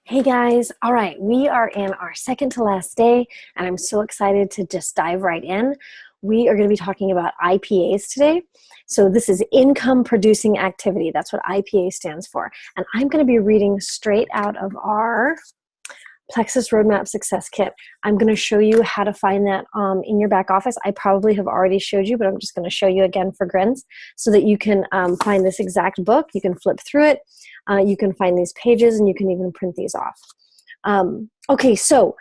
Hey guys, all right, we are in our second to last day, and I'm so excited to just dive right in. We are going to be talking about IPAs today. So this is income producing activity. That's what IPA stands for. And I'm going to be reading straight out of our Plexus Roadmap Success Kit. I'm going to show you how to find that in your back office. I probably have already showed you, but I'm just going to show you again for grins so that you can find this exact book. You can flip through it. You can find these pages, and you can even print these off. Okay, so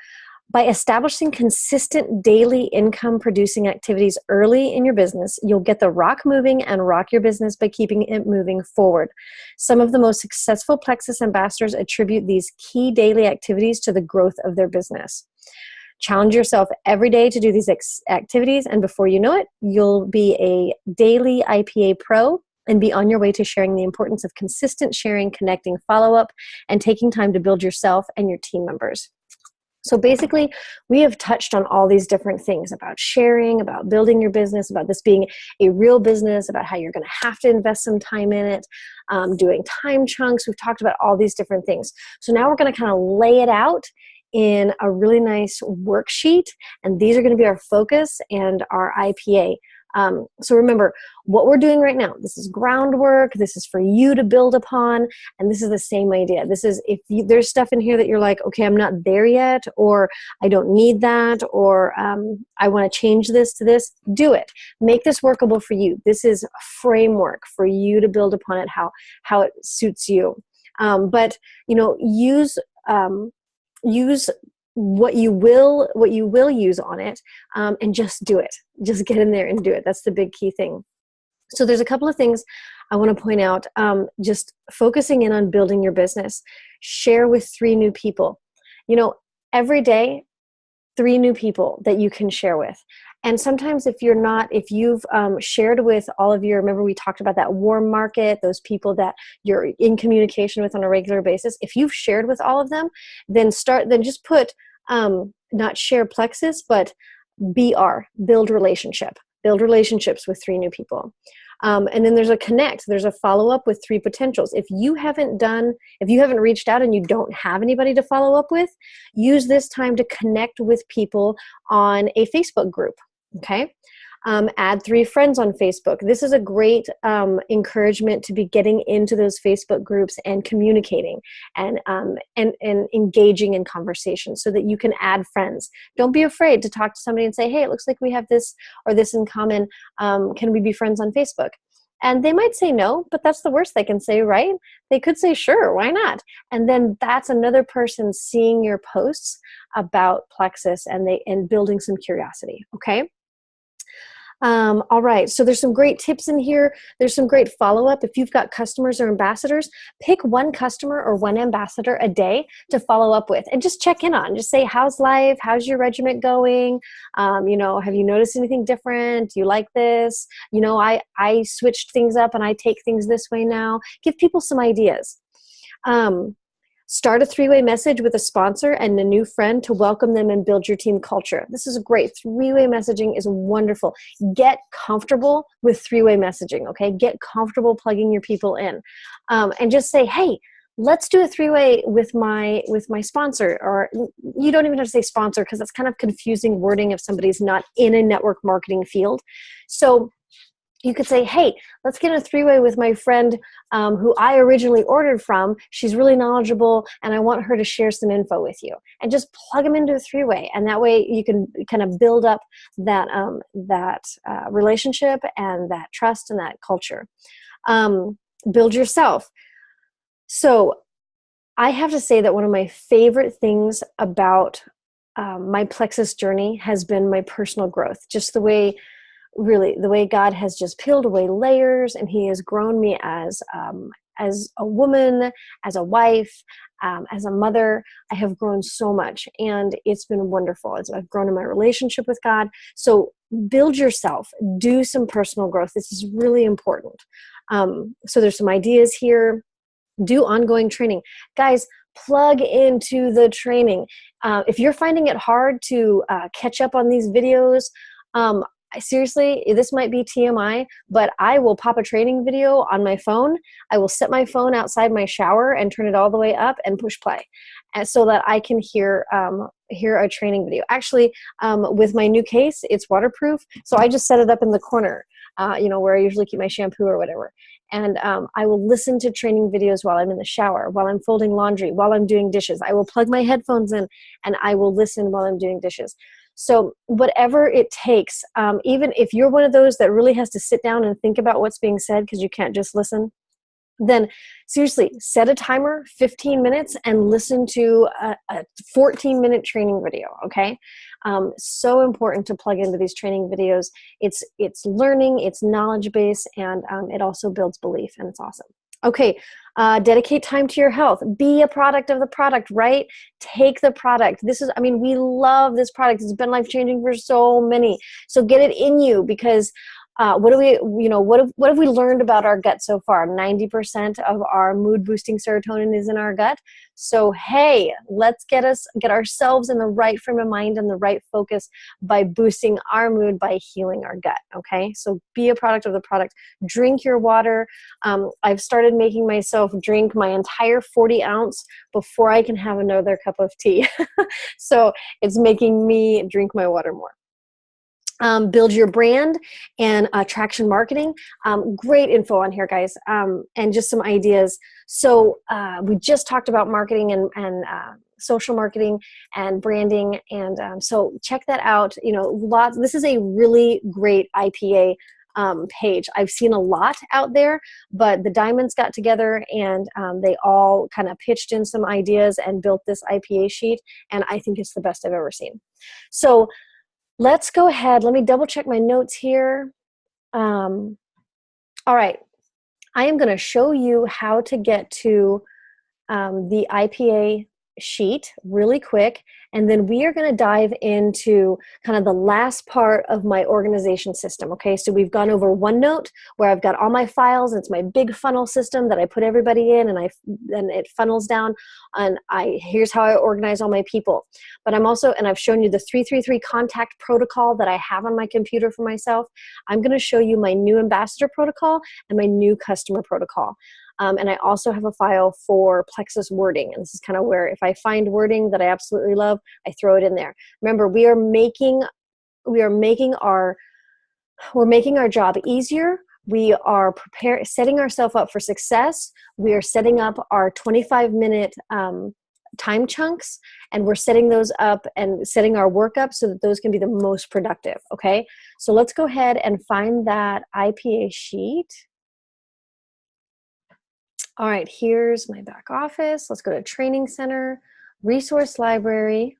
by establishing consistent daily income producing activities early in your business, you'll get the rock moving and rock your business by keeping it moving forward. Some of the most successful Plexus ambassadors attribute these key daily activities to the growth of their business. Challenge yourself every day to do these activities, and before you know it, you'll be a daily IPA pro and be on your way to sharing the importance of consistent sharing, connecting, follow-up, and taking time to build yourself and your team members. So basically, we have touched on all these different things about sharing, about building your business, about this being a real business, about how you're going to have to invest some time in it, doing time chunks. We've talked about all these different things. So now we're going to kind of lay it out in a really nice worksheet, and these are going to be our focus and our IPA. So remember, what we're doing right now, this is groundwork, this is for you to build upon, and this is the same idea. This is if there's stuff in here that you're like, okay, I'm not there yet, or I don't need that, or I want to change this to this, do it. Make this workable for you. This is a framework for you to build upon it, how it suits you. But, use what you will use on it, and just do it. Just get in there and do it. That's the big key thing. So there's a couple of things I want to point out. Just focusing in on building your business. Share with 3 new people. Every day, 3 new people that you can share with. And sometimes if you've shared with all of remember we talked about that warm market, those people that you're in communication with on a regular basis, if you've shared with all of them, then just put, not share Plexus, but BR, build relationships with 3 new people. And then there's a connect, there's a follow-up with 3 potentials. If you haven't reached out and you don't have anybody to follow up with, use this time to connect with people on a Facebook group, okay? Add 3 friends on Facebook. This is a great encouragement to be getting into those Facebook groups and communicating and engaging in conversation so that you can add friends. Don't be afraid to talk to somebody and say, hey, it looks like we have this or this in common. Can we be friends on Facebook? And they might say no, but that's the worst they can say, right? They could say, sure, why not? And then that's another person seeing your posts about Plexus and building some curiosity, okay? All right, so there's some great tips in here. There's some great follow-up. If you've got customers or ambassadors, pick 1 customer or 1 ambassador a day to follow up with and just check in on. Just say, how's life? How's your regiment going? Have you noticed anything different? Do you like this? I switched things up and I take things this way now. Give people some ideas. Start a 3-way message with a sponsor and a new friend to welcome them and build your team culture. This is great. 3-way messaging is wonderful. Get comfortable with 3-way messaging, okay? Get comfortable plugging your people in. And just say, hey, let's do a 3-way with my sponsor. Or you don't even have to say sponsor because that's kind of confusing wording if somebody's not in a network marketing field. So you could say, hey, let's get a 3-way with my friend who I originally ordered from. She's really knowledgeable, and I want her to share some info with you. And just plug them into a 3-way, and that way you can kind of build up that relationship and that trust and that culture. Build yourself. So I have to say that one of my favorite things about my Plexus journey has been my personal growth. Just the way God has just peeled away layers, and He has grown me as a woman, as a wife, as a mother. I have grown so much, and it's been wonderful. I've grown in my relationship with God. So build yourself. Do some personal growth. This is really important. So there's some ideas here. Do ongoing training. Guys, plug into the training. If you're finding it hard to catch up on these videos, seriously, this might be TMI, but I will pop a training video on my phone. I will set my phone outside my shower and turn it all the way up and push play, and so that I can hear a training video. Actually, with my new case, it's waterproof, so I just set it up in the corner, where I usually keep my shampoo or whatever. And I will listen to training videos while I'm in the shower, while I'm folding laundry, while I'm doing dishes. I will plug my headphones in and I will listen while I'm doing dishes. So whatever it takes, even if you're one of those that really has to sit down and think about what's being said because you can't just listen, then seriously, set a timer, 15 minutes, and listen to a 14-minute training video, okay? So important to plug into these training videos. It's learning, it's knowledge base, and it also builds belief, and it's awesome. Okay, dedicate time to your health. Be a product of the product, right? Take the product. We love this product. It's been life-changing for so many. So get it in you, because what have we learned about our gut so far? 90% of our mood-boosting serotonin is in our gut. So hey, let's get ourselves in the right frame of mind and the right focus by boosting our mood, by healing our gut. Okay, so be a product of the product. Drink your water. I've started making myself drink my entire 40 ounce before I can have another cup of tea. So it's making me drink my water more. Build your brand and attraction marketing. Great info on here, guys, and just some ideas. So we just talked about marketing and social marketing and branding, and so check that out. This is a really great IPA page. I've seen a lot out there, but the Diamonds got together and they all kind of pitched in some ideas and built this IPA sheet, and I think it's the best I've ever seen. So let's go ahead. Let me double check my notes here. All right. I am going to show you how to get to the IPA sheet really quick. And then we are going to dive into kind of the last part of my organization system. Okay, so we've gone over OneNote, where I've got all my files. It's my big funnel system that I put everybody in, and it funnels down. And here's how I organize all my people. But I've shown you the 333 contact protocol that I have on my computer for myself. I'm going to show you my new ambassador protocol and my new customer protocol. And I also have a file for Plexus wording. And this is kind of where, if I find wording that I absolutely love, I throw it in there. Remember, we are making our job easier. We are setting ourselves up for success. We are setting up our 25-minute time chunks, and we're setting those up and setting our work up so that those can be the most productive. Okay, so let's go ahead and find that IPA sheet. All right, here's my back office. Let's go to Training Center, Resource Library.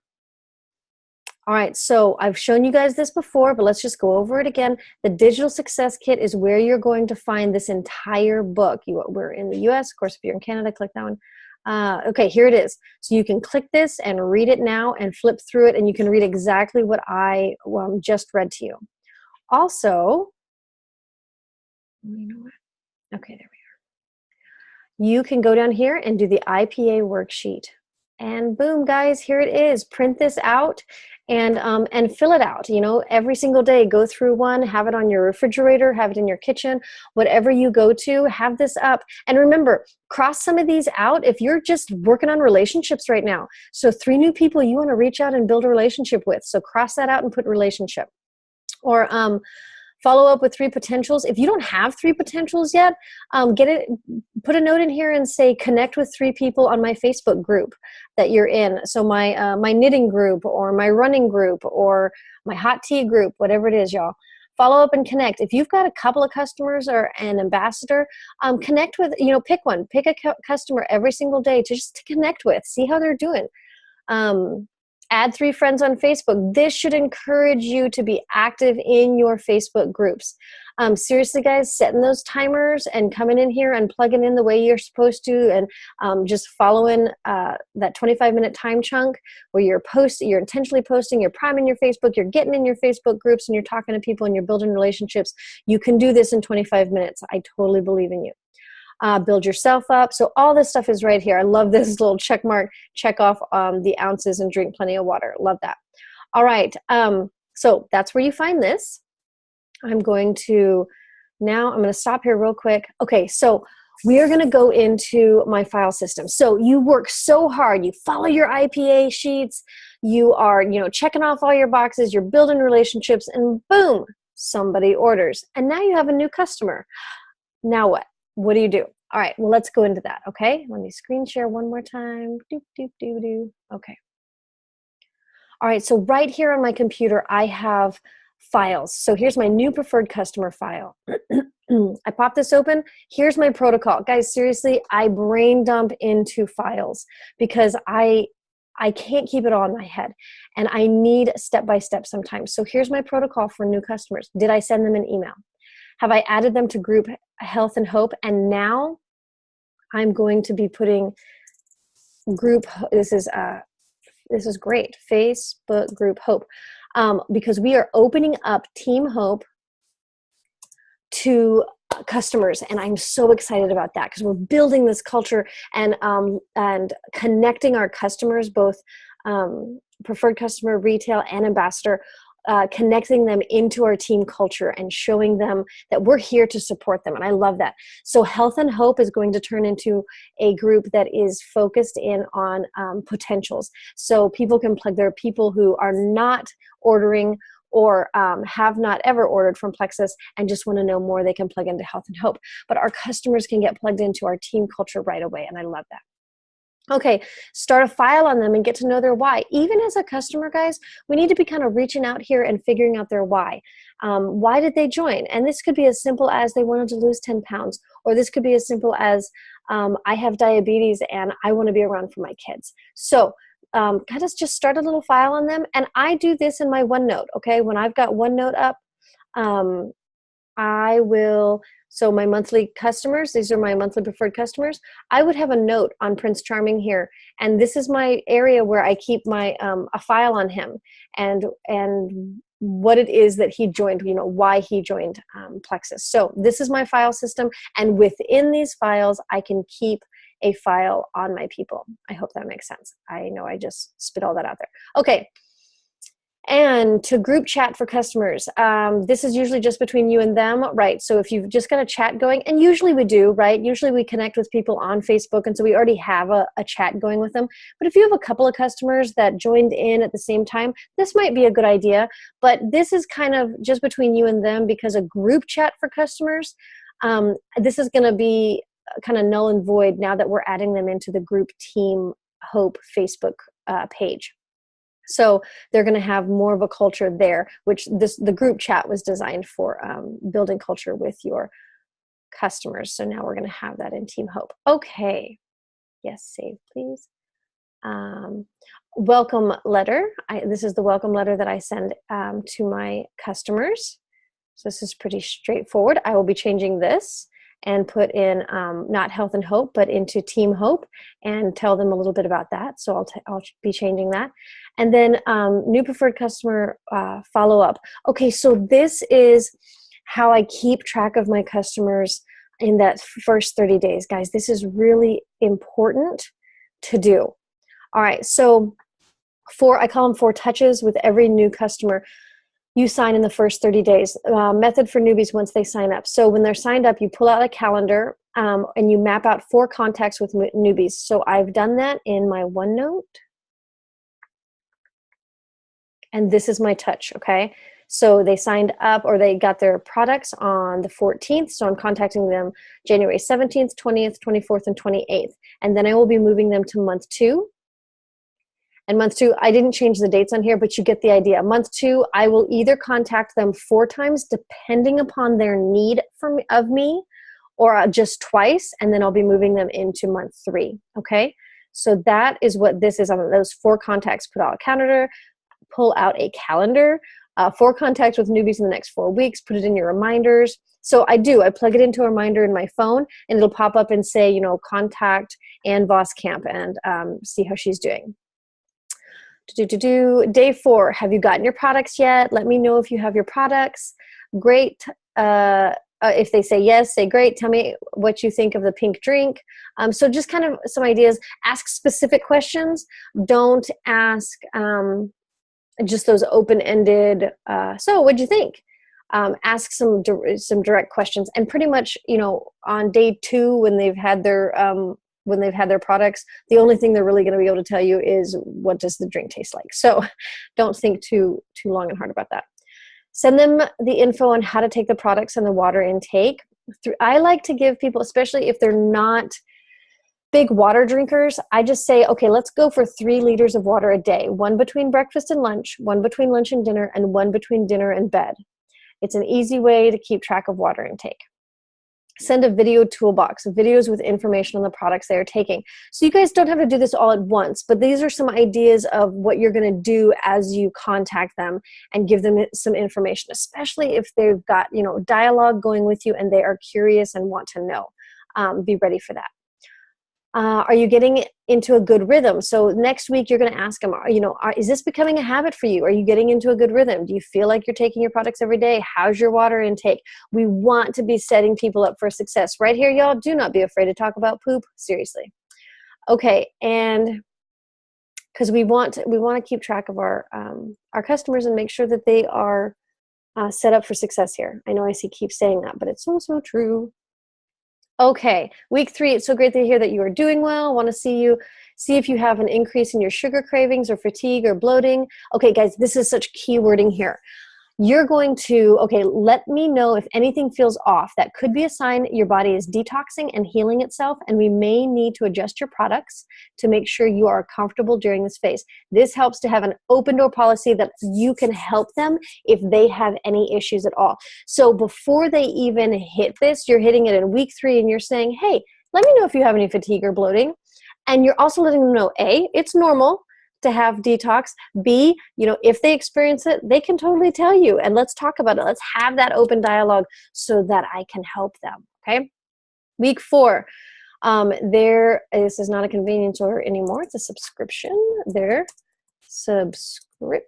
All right, so I've shown you guys this before, but let's just go over it again. The Digital Success Kit is where you're going to find this entire book. We're in the US, of course. If you're in Canada, click that one. Okay, here it is. So you can click this and read it now and flip through it, and you can read exactly what I just read to you. Also, you know what? Okay, there we go. You can go down here and do the IPA worksheet. And boom, guys, here it is. Print this out and fill it out. Every single day, go through one, have it on your refrigerator, have it in your kitchen, whatever you go to, have this up. And remember, cross some of these out if you're just working on relationships right now. So 3 new people you want to reach out and build a relationship with. So cross that out and put relationship. Or follow up with 3 potentials. If you don't have 3 potentials yet, put a note in here and say, connect with 3 people on my Facebook group that you're in. So my knitting group, or my running group, or my hot tea group, whatever it is, y'all. Follow up and connect. If you've got a couple of customers or an ambassador, connect with, pick one. Pick a customer every single day to connect with. See how they're doing. Add 3 friends on Facebook. This should encourage you to be active in your Facebook groups. Seriously, guys, setting those timers and coming in here and plugging in the way you're supposed to, and just following that 25-minute time chunk where you're intentionally posting, you're priming your Facebook, you're getting in your Facebook groups, and you're talking to people and you're building relationships. You can do this in 25 minutes. I totally believe in you. Build yourself up. So all this stuff is right here. I love this little check mark, check off the ounces and drink plenty of water. Love that. All right. So that's where you find this. I'm going to stop here real quick. Okay, so we are going to go into my file system. So you work so hard. You follow your IPA sheets. You are, checking off all your boxes. You're building relationships, and boom, somebody orders. And now you have a new customer. Now what? What do you do? All right, well, let's go into that, okay? Let me screen share one more time. Doop, doop, doop, doop. Okay. All right, so right here on my computer, I have files. So here's my new preferred customer file. I pop this open. Here's my protocol. Guys, seriously, I brain dump into files because I can't keep it all in my head, and I need step-by-step sometimes. So here's my protocol for new customers. Did I send them an email? Have I added them to group Health and Hope? And now I'm going to be putting group, this is great, Facebook group Hope, because we are opening up Team Hope to customers, and I'm so excited about that because we're building this culture and connecting our customers, both preferred customer, retail, and ambassador, connecting them into our team culture and showing them that we're here to support them. And I love that. So Health and Hope is going to turn into a group that is focused in on potentials. So people can plug. There are people who are not ordering or have not ever ordered from Plexus and just want to know more. They can plug into Health and Hope. But our customers can get plugged into our team culture right away. And I love that. Okay, start a file on them and get to know their why. Even as a customer, guys, we need to be kind of reaching out here and figuring out their why. Why did they join? And this could be as simple as they wanted to lose 10 pounds, or this could be as simple as I have diabetes and I want to be around for my kids. So kind of just start a little file on them. And I do this in my OneNote, okay? When I've got OneNote up, I will, so my monthly customers, these are my monthly preferred customers, I would have a note on Prince Charming here. And this is my area where I keep my, a file on him and what it is that he joined, why he joined Plexus. So this is my file system. And within these files, I can keep a file on my people. I hope that makes sense. I know I just spit all that out there. Okay. And to group chat for customers, this is usually just between you and them, right? So if you've just got a chat going, and usually we do, right? Usually we connect with people on Facebook, and so we already have a chat going with them. But if you have a couple of customers that joined in at the same time, this might be a good idea. But this is kind of just between you and them, because a group chat for customers, this is going to be kind of null and void now that we're adding them into the group Team Hope Facebook page. So they're going to have more of a culture there, which the group chat was designed for building culture with your customers. So now we're going to have that in Team Hope. Okay. Yes, save, please. Welcome letter. This is the welcome letter that I send to my customers. So this is pretty straightforward. I will be changing this and put in not Health and Hope, but into Team Hope, and tell them a little bit about that. So I'll be changing that. And then new preferred customer follow-up. Okay, so this is how I keep track of my customers in that first 30 days. Guys, this is really important to do. All right, so I call them 4 touches with every new customer you sign in the first 30 days. Method for newbies once they sign up. So when they're signed up, you pull out a calendar and you map out 4 contacts with newbies. So I've done that in my OneNote. And this is my touch, okay? So they signed up, or they got their products on the 14th. So I'm contacting them January 17th, 20th, 24th, and 28th. And then I will be moving them to month 2. And month 2, I didn't change the dates on here, but you get the idea. Month 2, I will either contact them 4 times, depending upon their need of me, or just twice, and then I'll be moving them into month 3, okay? So that is what this is. On those 4 contacts, pull out a calendar, 4 contacts with newbies in the next 4 weeks, put it in your reminders. So I plug it into a reminder in my phone, and it'll pop up and say, contact Ann Voskamp and see how she's doing. Day 4, have you gotten your products yet? Let me know if you have your products. Great. If they say yes, say great. Tell me what you think of the pink drink. So just kind of some ideas. Ask specific questions. Don't ask just those open-ended, so what'd you think? Ask some direct questions, and pretty much, you know, on day 2 when they've had their products, the only thing they're really going to be able to tell you is, what does the drink taste like? So don't think too long and hard about that. Send them the info on how to take the products and the water intake. I like to give people, especially if they're not big water drinkers, I just say, okay, let's go for 3 liters of water a day, 1 between breakfast and lunch, 1 between lunch and dinner, and 1 between dinner and bed. It's an easy way to keep track of water intake. Send a video toolbox, videos with information on the products they are taking. So you guys don't have to do this all at once, but these are some ideas of what you're going to do as you contact them and give them some information, especially if they've got, you know, dialogue going with you and they are curious and want to know. Be ready for that. Are you getting into a good rhythm? So next week you're going to ask them, you know, is this becoming a habit for you? Are you getting into a good rhythm? Do you feel like you're taking your products every day? How's your water intake? We want to be setting people up for success. Right here, y'all, do not be afraid to talk about poop. Seriously. Okay, and because we want to keep track of our customers and make sure that they are set up for success here. I know I keep saying that, but it's so true. Okay, week 3, it's so great to hear that you are doing well. I want to see if you have an increase in your sugar cravings or fatigue or bloating. Okay, guys, this is such key wording here. You're going to, okay, let me know if anything feels off. That could be a sign your body is detoxing and healing itself, and we may need to adjust your products to make sure you are comfortable during this phase. This helps to have an open door policy that you can help them if they have any issues at all. So before they even hit this, you're hitting it in week 3 and you're saying, hey, let me know if you have any fatigue or bloating. And you're also letting them know, A, it's normal to have detox. B, you know, if they experience it, they can totally tell you, and let's talk about it. Let's have that open dialogue so that I can help them. Okay. Week 4, this is not a convenience order anymore. It's a subscription. Their subscription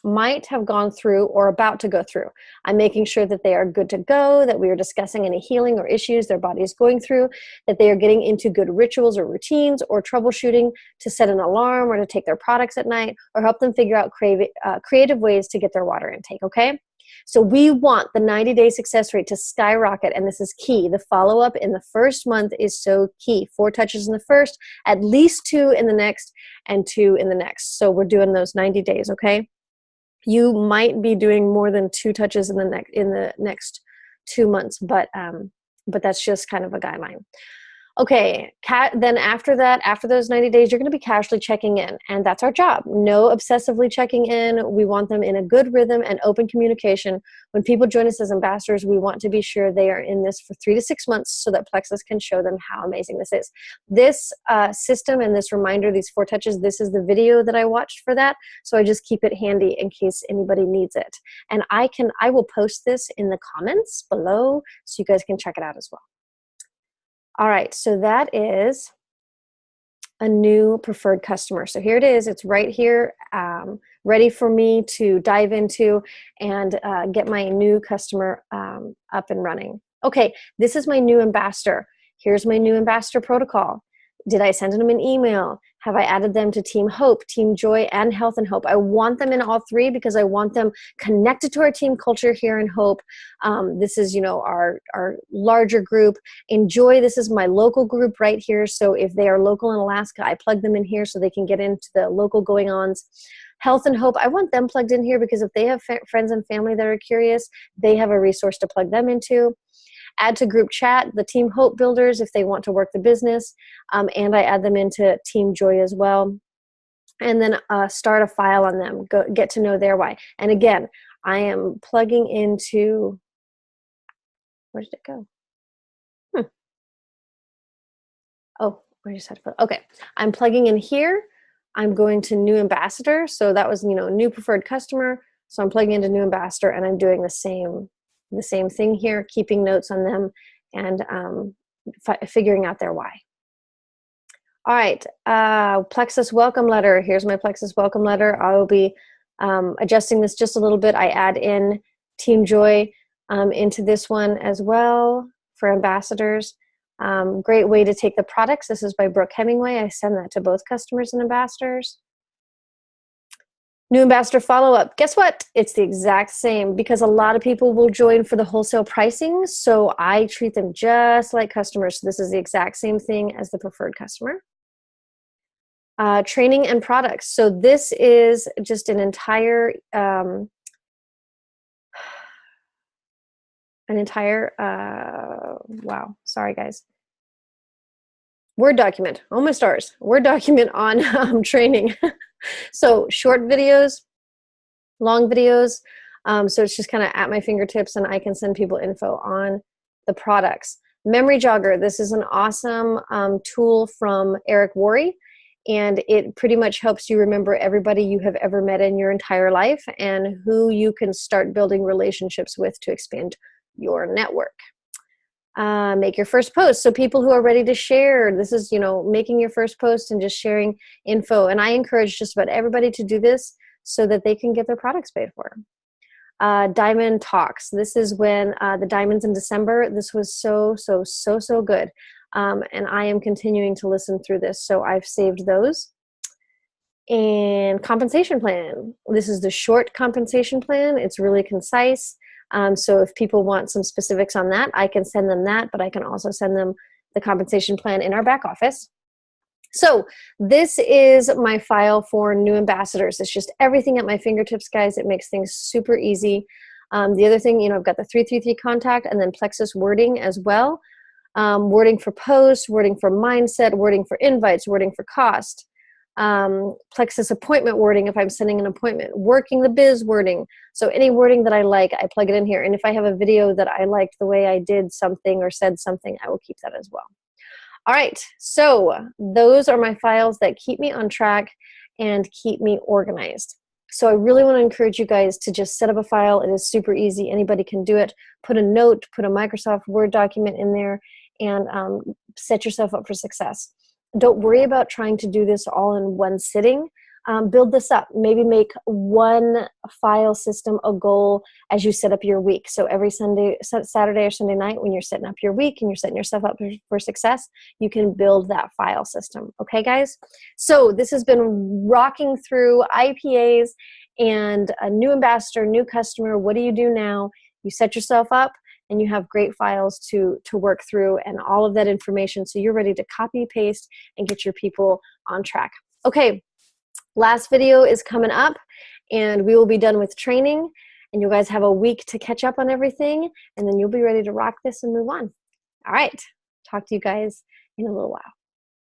might have gone through or about to go through. I'm making sure that they are good to go, that we are discussing any healing or issues their body is going through, that they are getting into good rituals or routines or troubleshooting to set an alarm or to take their products at night, or help them figure out creative ways to get their water intake, okay? So we want the 90-day success rate to skyrocket, and this is key. The follow-up in the first month is so key. 4 touches in the first, at least 2 in the next, and 2 in the next. So we're doing those 90 days, okay? You might be doing more than 2 touches in the next 2 months, but that's just kind of a guideline. Okay, then after that, after those 90 days, you're going to be casually checking in, and that's our job. No obsessively checking in. We want them in a good rhythm and open communication. When people join us as ambassadors, we want to be sure they are in this for 3 to 6 months so that Plexus can show them how amazing this is. This system and this reminder, these 4 touches, this is the video that I watched for that, so I just keep it handy in case anybody needs it. And I will post this in the comments below so you guys can check it out as well. All right, so that is a new preferred customer. So here it is. It's right here, ready for me to dive into and get my new customer up and running. Okay, this is my new ambassador. Here's my new ambassador protocol. Did I send them an email? Have I added them to Team Hope, Team Joy, and Health and Hope? I want them in all 3 because I want them connected to our team culture here in Hope. This is, you know, our larger group. In Joy, this is my local group right here. So if they are local in Alaska, I plug them in here so they can get into the local going-ons. Health and Hope, I want them plugged in here because if they have friends and family that are curious, they have a resource to plug them into. Add to group chat, the Team Hope builders, if they want to work the business, and I add them into Team Joy as well. And then start a file on them, get to know their why. And again, I am plugging into, where did it go? Oh, I just had to put, okay. I'm plugging in here. I'm going to new ambassador. So that was, you know, new preferred customer. So I'm plugging into new ambassador and I'm doing the same thing here, keeping notes on them and figuring out their why. All right, Plexus welcome letter. Here's my Plexus welcome letter. I will be adjusting this just a little bit. I add in Team Joy into this one as well for ambassadors. Great way to take the products. This is by Brooke Hemingway. I send that to both customers and ambassadors. New ambassador follow-up. Guess what? It's the exact same because a lot of people will join for the wholesale pricing. So I treat them just like customers. So this is the exact same thing as the preferred customer. Training and products. So this is just an entire, wow, sorry guys. Word document, oh my stars, Word document on training. So short videos, long videos. So it's just kind of at my fingertips and I can send people info on the products. Memory Jogger, this is an awesome tool from Eric Worre, and it pretty much helps you remember everybody you have ever met in your entire life and who you can start building relationships with to expand your network. Make your first post. So people who are ready to share, this is, making your first post and just sharing info. And I encourage just about everybody to do this so that they can get their products paid for. Diamond Talks. This is when the diamonds in December, this was so good. And I am continuing to listen through this. So I've saved those. And compensation plan. This is the short compensation plan. It's really concise. So if people want some specifics on that, I can send them that, but I can also send them the compensation plan in our back office. So this is my file for new ambassadors. It's just everything at my fingertips, guys. It makes things super easy. The other thing, I've got the 333 contact and then Plexus wording as well. Wording for posts, wording for mindset, wording for invites, wording for cost. Plexus appointment wording if I'm sending an appointment, working the biz wording. So any wording that I like, I plug it in here. And if I have a video that I liked the way I did something or said something, I will keep that as well. All right, so those are my files that keep me on track and keep me organized. So I really want to encourage you guys to just set up a file. It is super easy. Anybody can do it. Put a note, put a Microsoft Word document in there, and set yourself up for success. Don't worry about trying to do this all in one sitting. Build this up. Maybe make one file system a goal as you set up your week. So every Saturday or Sunday night when you're setting up your week and you're setting yourself up for success, you can build that file system. Okay, guys? So this has been rocking through IPAs and a new ambassador, new customer. What do you do now? You set yourself up and you have great files to work through and all of that information so you're ready to copy, paste, and get your people on track. Okay, last video is coming up and we will be done with training and you guys have a week to catch up on everything and then you'll be ready to rock this and move on. All right, talk to you guys in a little while.